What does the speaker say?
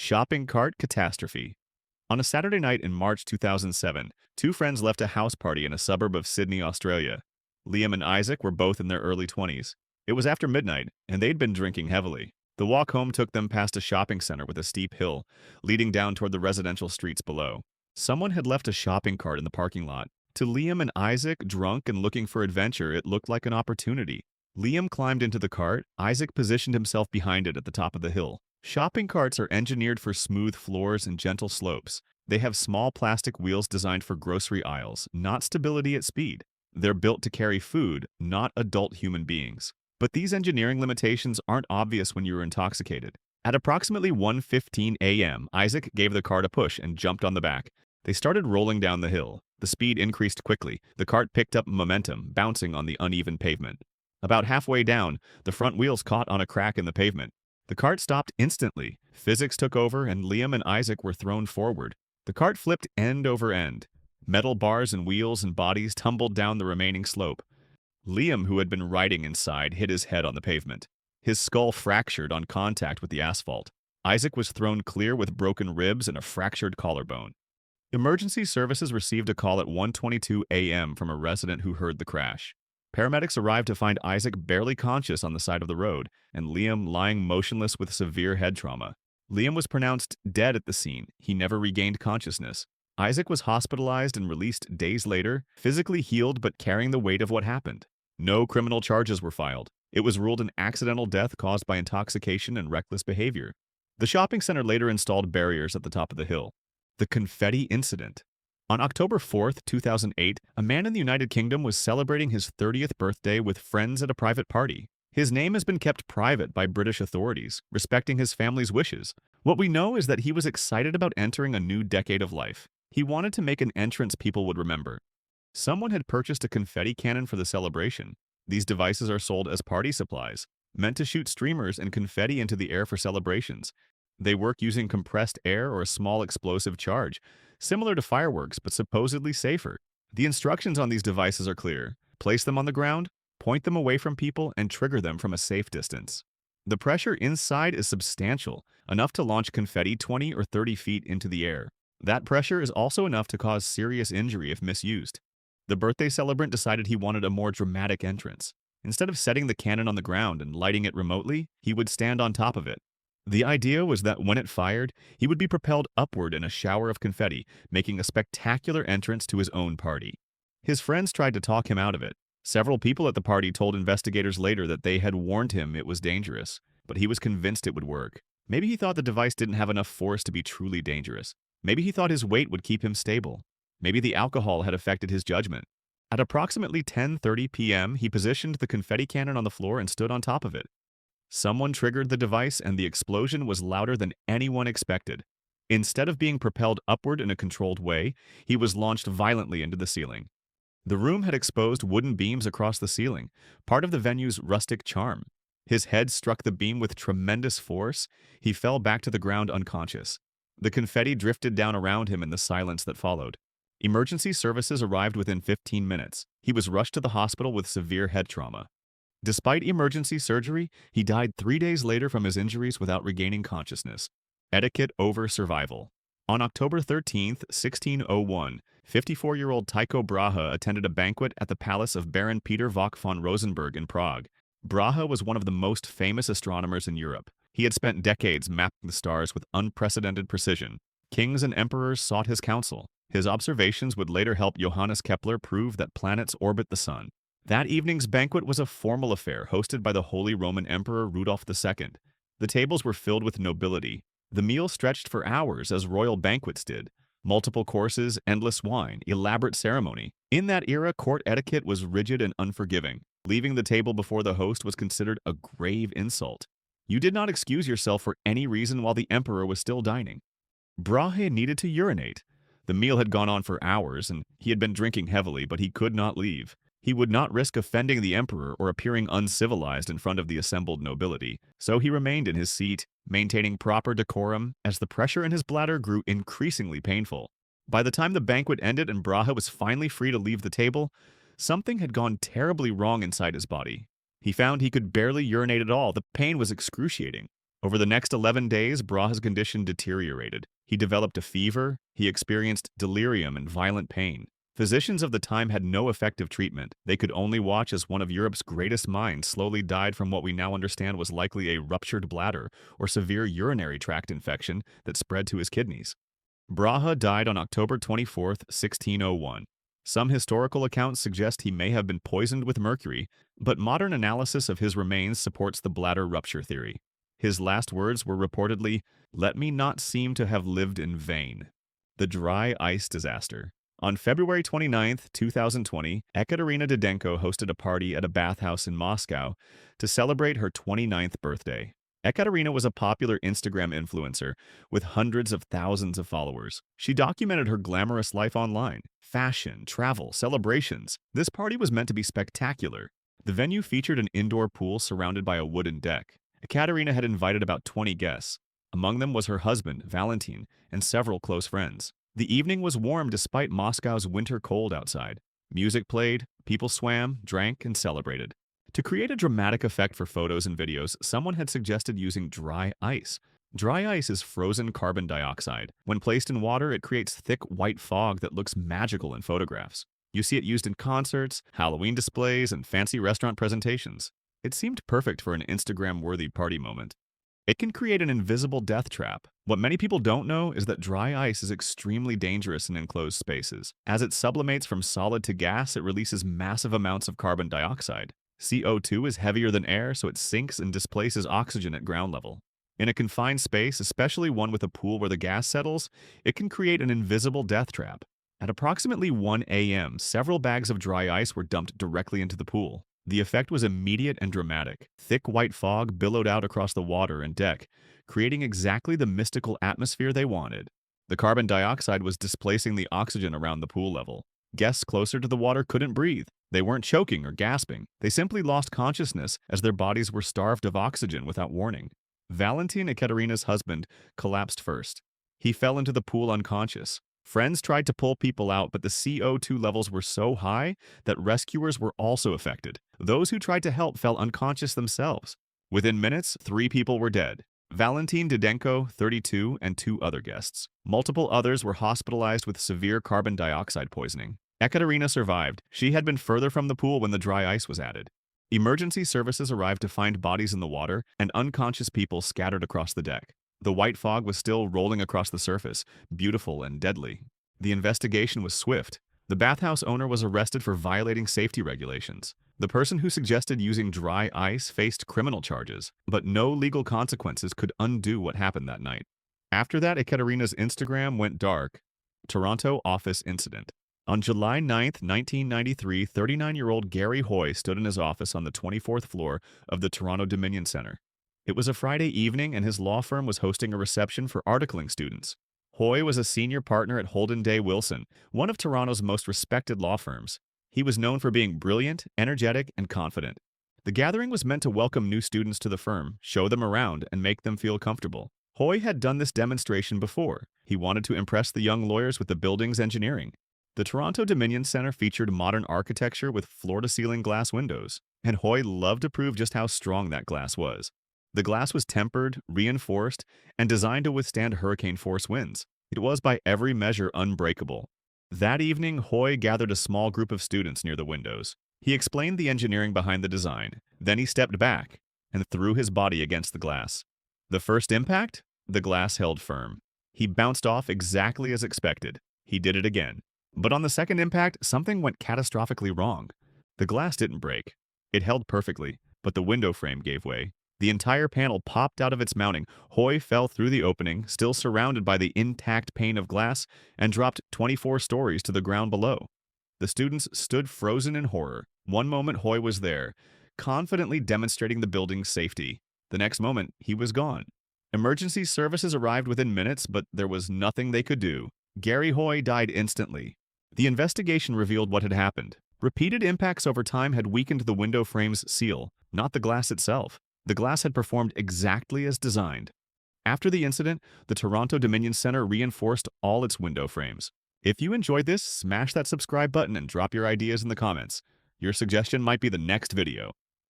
Shopping cart catastrophe. On a Saturday night in March 2007, two friends left a house party in a suburb of Sydney, Australia. Liam and Isaac were both in their early 20s. It was after midnight, and they'd been drinking heavily. The walk home took them past a shopping center with a steep hill, leading down toward the residential streets below. Someone had left a shopping cart in the parking lot. To Liam and Isaac, drunk and looking for adventure, it looked like an opportunity. Liam climbed into the cart. Isaac positioned himself behind it at the top of the hill. Shopping carts are engineered for smooth floors and gentle slopes. They have small plastic wheels designed for grocery aisles, not stability at speed. They're built to carry food, not adult human beings. But these engineering limitations aren't obvious when you're intoxicated. At approximately 1:15 a.m., Isaac gave the cart a push and jumped on the back. They started rolling down the hill. The speed increased quickly. The cart picked up momentum, bouncing on the uneven pavement. About halfway down, the front wheels caught on a crack in the pavement. The cart stopped instantly. Physics took over, and Liam and Isaac were thrown forward. The cart flipped end over end. Metal bars and wheels and bodies tumbled down the remaining slope. Liam, who had been riding inside, hit his head on the pavement. His skull fractured on contact with the asphalt. Isaac was thrown clear with broken ribs and a fractured collarbone. Emergency services received a call at 1:22 a.m. from a resident who heard the crash. Paramedics arrived to find Isaac barely conscious on the side of the road, and Liam lying motionless with severe head trauma. Liam was pronounced dead at the scene. He never regained consciousness. Isaac was hospitalized and released days later, physically healed but carrying the weight of what happened. No criminal charges were filed. It was ruled an accidental death caused by intoxication and reckless behavior. The shopping center later installed barriers at the top of the hill. The confetti incident. On October 4th, 2008, a man in the United Kingdom was celebrating his 30th birthday with friends at a private party. His name has been kept private by British authorities, respecting his family's wishes. What we know is that he was excited about entering a new decade of life. He wanted to make an entrance people would remember. Someone had purchased a confetti cannon for the celebration. These devices are sold as party supplies, meant to shoot streamers and confetti into the air for celebrations. They work using compressed air or a small explosive charge, similar to fireworks but supposedly safer. The instructions on these devices are clear. Place them on the ground, point them away from people, and trigger them from a safe distance. The pressure inside is substantial, enough to launch confetti 20 or 30 feet into the air. That pressure is also enough to cause serious injury if misused. The birthday celebrant decided he wanted a more dramatic entrance. Instead of setting the cannon on the ground and lighting it remotely, he would stand on top of it. The idea was that when it fired, he would be propelled upward in a shower of confetti, making a spectacular entrance to his own party. His friends tried to talk him out of it. Several people at the party told investigators later that they had warned him it was dangerous, but he was convinced it would work. Maybe he thought the device didn't have enough force to be truly dangerous. Maybe he thought his weight would keep him stable. Maybe the alcohol had affected his judgment. At approximately 10:30 p.m., he positioned the confetti cannon on the floor and stood on top of it. Someone triggered the device, and the explosion was louder than anyone expected. Instead of being propelled upward in a controlled way, he was launched violently into the ceiling. The room had exposed wooden beams across the ceiling, part of the venue's rustic charm. His head struck the beam with tremendous force. He fell back to the ground unconscious. The confetti drifted down around him in the silence that followed. Emergency services arrived within 15 minutes. He was rushed to the hospital with severe head trauma. Despite emergency surgery, he died 3 days later from his injuries without regaining consciousness. Etiquette over survival. On October 13, 1601, 54-year-old Tycho Brahe attended a banquet at the palace of Baron Peter Vogt von Rosenberg in Prague. Brahe was one of the most famous astronomers in Europe. He had spent decades mapping the stars with unprecedented precision. Kings and emperors sought his counsel. His observations would later help Johannes Kepler prove that planets orbit the sun. That evening's banquet was a formal affair hosted by the Holy Roman Emperor Rudolph II. The tables were filled with nobility. The meal stretched for hours as royal banquets did. Multiple courses, endless wine, elaborate ceremony. In that era, court etiquette was rigid and unforgiving. Leaving the table before the host was considered a grave insult. You did not excuse yourself for any reason while the emperor was still dining. Brahe needed to urinate. The meal had gone on for hours, and he had been drinking heavily, but he could not leave. He would not risk offending the emperor or appearing uncivilized in front of the assembled nobility, so he remained in his seat, maintaining proper decorum as the pressure in his bladder grew increasingly painful. By the time the banquet ended and Brahe was finally free to leave the table, something had gone terribly wrong inside his body. He found he could barely urinate at all. The pain was excruciating. Over the next 11 days, Braha's condition deteriorated. He developed a fever, he experienced delirium and violent pain. Physicians of the time had no effective treatment. They could only watch as one of Europe's greatest minds slowly died from what we now understand was likely a ruptured bladder or severe urinary tract infection that spread to his kidneys. Braha died on October 24, 1601. Some historical accounts suggest he may have been poisoned with mercury, but modern analysis of his remains supports the bladder rupture theory. His last words were reportedly, "Let me not seem to have lived in vain." The dry ice disaster. On February 29, 2020, Ekaterina Didenko hosted a party at a bathhouse in Moscow to celebrate her 29th birthday. Ekaterina was a popular Instagram influencer with hundreds of thousands of followers. She documented her glamorous life online: fashion, travel, celebrations. This party was meant to be spectacular. The venue featured an indoor pool surrounded by a wooden deck. Ekaterina had invited about 20 guests. Among them was her husband, Valentin, and several close friends. The evening was warm despite Moscow's winter cold outside. Music played, people swam, drank, and celebrated. To create a dramatic effect for photos and videos, someone had suggested using dry ice. Dry ice is frozen carbon dioxide. When placed in water, it creates thick white fog that looks magical in photographs. You see it used in concerts, Halloween displays, and fancy restaurant presentations. It seemed perfect for an Instagram-worthy party moment. It can create an invisible death trap. What many people don't know is that dry ice is extremely dangerous in enclosed spaces. As it sublimates from solid to gas, it releases massive amounts of carbon dioxide. CO2 is heavier than air, so it sinks and displaces oxygen at ground level. In a confined space, especially one with a pool where the gas settles, it can create an invisible death trap. At approximately 1 a.m., several bags of dry ice were dumped directly into the pool. The effect was immediate and dramatic. Thick white fog billowed out across the water and deck, creating exactly the mystical atmosphere they wanted. The carbon dioxide was displacing the oxygen around the pool level. Guests closer to the water couldn't breathe. They weren't choking or gasping. They simply lost consciousness as their bodies were starved of oxygen without warning. Valentin, Ekaterina's husband, collapsed first. He fell into the pool unconscious. Friends tried to pull people out, but the CO2 levels were so high that rescuers were also affected. Those who tried to help fell unconscious themselves. Within minutes, 3 people were dead: Valentin Didenko, 32, and 2 other guests. Multiple others were hospitalized with severe carbon dioxide poisoning. Ekaterina survived. She had been further from the pool when the dry ice was added. Emergency services arrived to find bodies in the water and unconscious people scattered across the deck. The white fog was still rolling across the surface, beautiful and deadly. The investigation was swift. The bathhouse owner was arrested for violating safety regulations. The person who suggested using dry ice faced criminal charges, but no legal consequences could undo what happened that night. After that, Ekaterina's Instagram went dark. Toronto office incident. On July 9, 1993, 39-year-old Gary Hoy stood in his office on the 24th floor of the Toronto Dominion Centre. It was a Friday evening, and his law firm was hosting a reception for articling students. Hoy was a senior partner at Holden Day Wilson, one of Toronto's most respected law firms. He was known for being brilliant, energetic, and confident. The gathering was meant to welcome new students to the firm, show them around, and make them feel comfortable. Hoy had done this demonstration before. He wanted to impress the young lawyers with the building's engineering. The Toronto Dominion Centre featured modern architecture with floor-to-ceiling glass windows, and Hoy loved to prove just how strong that glass was. The glass was tempered, reinforced, and designed to withstand hurricane-force winds. It was by every measure unbreakable. That evening, Hoy gathered a small group of students near the windows. He explained the engineering behind the design. Then he stepped back and threw his body against the glass. The first impact? The glass held firm. He bounced off exactly as expected. He did it again. But on the second impact, something went catastrophically wrong. The glass didn't break. It held perfectly, but the window frame gave way. The entire panel popped out of its mounting. Hoy fell through the opening, still surrounded by the intact pane of glass, and dropped 24 stories to the ground below. The students stood frozen in horror. One moment Hoy was there, confidently demonstrating the building's safety. The next moment, he was gone. Emergency services arrived within minutes, but there was nothing they could do. Gary Hoy died instantly. The investigation revealed what had happened. Repeated impacts over time had weakened the window frame's seal, not the glass itself. The glass had performed exactly as designed. After the incident, the Toronto Dominion Centre reinforced all its window frames. If you enjoyed this, smash that subscribe button and drop your ideas in the comments. Your suggestion might be the next video.